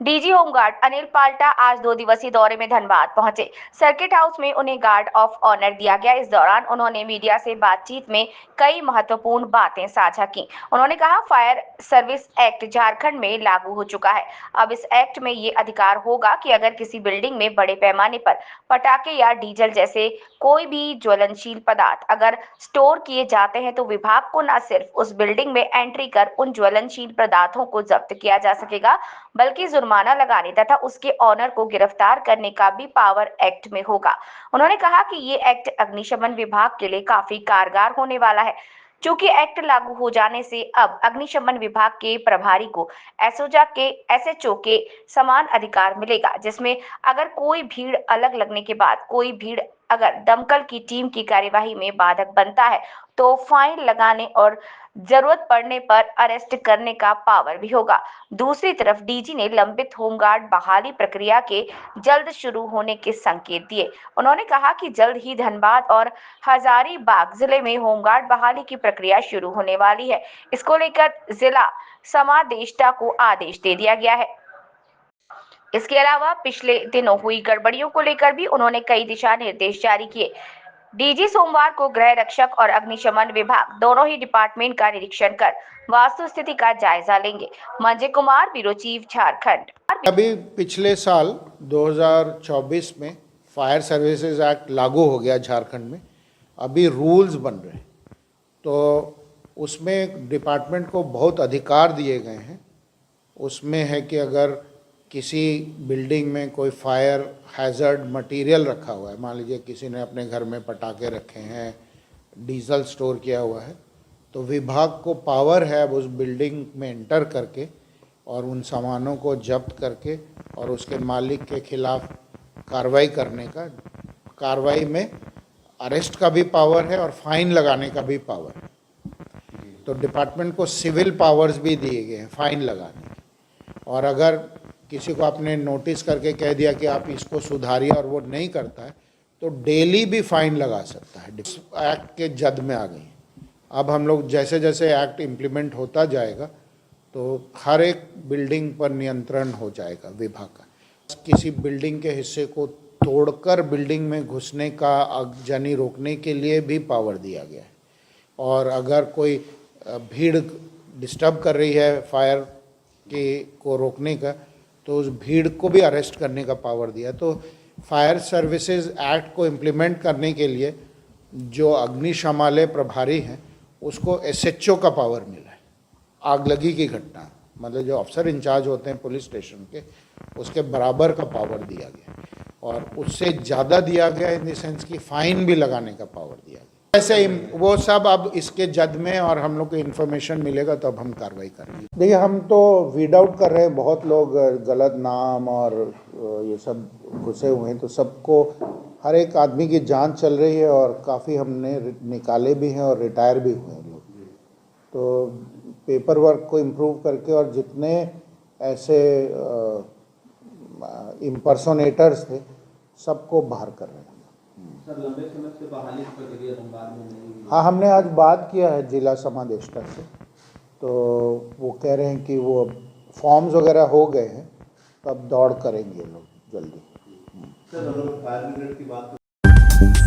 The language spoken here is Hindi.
डीजी होमगार्ड अनिल पाल्टा आज 2 दिवसीय दौरे में धनबाद पहुंचे। सर्किट हाउस में उन्हें गार्ड ऑफ ऑनर दिया गया। इस दौरान उन्होंने मीडिया से बातचीत में कई महत्वपूर्ण बातें साझा की। उन्होंने कहा, फायर सर्विस एक्ट झारखंड में लागू हो चुका है। अब इस एक्ट में ये अधिकार होगा कि अगर किसी बिल्डिंग में बड़े पैमाने पर पटाखे या डीजल जैसे कोई भी ज्वलनशील पदार्थ अगर स्टोर किए जाते हैं तो विभाग को न सिर्फ उस बिल्डिंग में एंट्री कर उन ज्वलनशील पदार्थों को जब्त किया जा सकेगा, बल्कि जुर्माना लगाने तथा उसके ऑनर को गिरफ्तार करने का भी पावर एक्ट में होगा। उन्होंने कहा कि ये एक्ट अग्निशमन विभाग के लिए काफी कारगर होने वाला है। चूंकि एक्ट लागू हो जाने से अब अग्निशमन विभाग के प्रभारी को एसएचओ के समान अधिकार मिलेगा, जिसमें अगर कोई भीड़ अलग लगने के बाद कोई भीड़ अगर दमकल की टीम की कार्यवाही में बाधक बनता है तो फाइन लगाने और जरूरत पड़ने पर अरेस्ट करने का पावर भी होगा। दूसरी तरफ डीजी ने लंबित होमगार्ड बहाली प्रक्रिया के जल्द शुरू होने के संकेत दिए। उन्होंने कहा कि जल्द ही धनबाद और हजारीबाग जिले में होमगार्ड बहाली की प्रक्रिया शुरू होने वाली है। इसको लेकर जिला समादेष्टा को आदेश दे दिया गया है। इसके अलावा पिछले दिनों हुई गड़बड़ियों को लेकर भी उन्होंने कई दिशा निर्देश जारी किए। डीजी सोमवार को गृह रक्षक और अग्निशमन विभाग दोनों ही डिपार्टमेंट का निरीक्षण कर वास्तु स्थिति का जायजा लेंगे। Manjay Kumar, bureau chief, Jharkhand. अभी पिछले साल 2024 में फायर सर्विसेज एक्ट लागू हो गया झारखंड में। अभी रूल्स बन रहे हैं, तो उसमें डिपार्टमेंट को बहुत अधिकार दिए गए हैं। उसमें है कि अगर किसी बिल्डिंग में कोई फायर हैज़र्ड मटेरियल रखा हुआ है, मान लीजिए किसी ने अपने घर में पटाखे रखे हैं, डीजल स्टोर किया हुआ है, तो विभाग को पावर है अब उस बिल्डिंग में एंटर करके और उन सामानों को जब्त करके और उसके मालिक के खिलाफ कार्रवाई करने का। कार्रवाई में अरेस्ट का भी पावर है और फाइन लगाने का भी पावर है। तो डिपार्टमेंट को सिविल पावर्स भी दिए गए हैं फाइन लगाने के। और अगर किसी को आपने नोटिस करके कह दिया कि आप इसको सुधारिए और वो नहीं करता है तो डेली भी फाइन लगा सकता है। एक्ट के जद में आ गई। अब हम लोग जैसे जैसे एक्ट इम्प्लीमेंट होता जाएगा तो हर एक बिल्डिंग पर नियंत्रण हो जाएगा विभाग का। किसी बिल्डिंग के हिस्से को तोड़कर बिल्डिंग में घुसने का आगजनी रोकने के लिए भी पावर दिया गया है। और अगर कोई भीड़ डिस्टर्ब कर रही है फायर के को रोकने का तो उस भीड़ को भी अरेस्ट करने का पावर दिया। तो फायर सर्विसेज एक्ट को इम्प्लीमेंट करने के लिए जो अग्निशमालय प्रभारी हैं उसको एसएचओ का पावर मिला है। आग लगी की घटना मतलब जो अफसर इंचार्ज होते हैं पुलिस स्टेशन के, उसके बराबर का पावर दिया गया और उससे ज़्यादा दिया गया इन द सेंस कि फ़ाइन भी लगाने का पावर दिया गया। ऐसे ही वो सब अब इसके जद में और हम लोग को इन्फॉर्मेशन मिलेगा तो अब हम कार्रवाई करेंगे। देखिए, हम तो वीड आउट कर रहे हैं। बहुत लोग गलत नाम और ये सब घुसे हुए हैं, तो सबको हर एक आदमी की जांच चल रही है और काफ़ी हमने निकाले भी हैं और रिटायर भी हुए हैं लोग। तो पेपर वर्क को इम्प्रूव करके और जितने ऐसे इम्पर्सोनेटर्स थे सबको बाहर कर रहे हैं। सर, लंबे समय से बहाली की प्रक्रिया धनबाद में नहीं हुई। हाँ, हमने आज बात किया है जिला समादेष्टा से, तो वो कह रहे हैं कि वो फॉर्म्स वगैरह हो गए हैं, तो अब दौड़ करेंगे लोग जल्दी। सर, अगर फायर ब्रिगेड की बात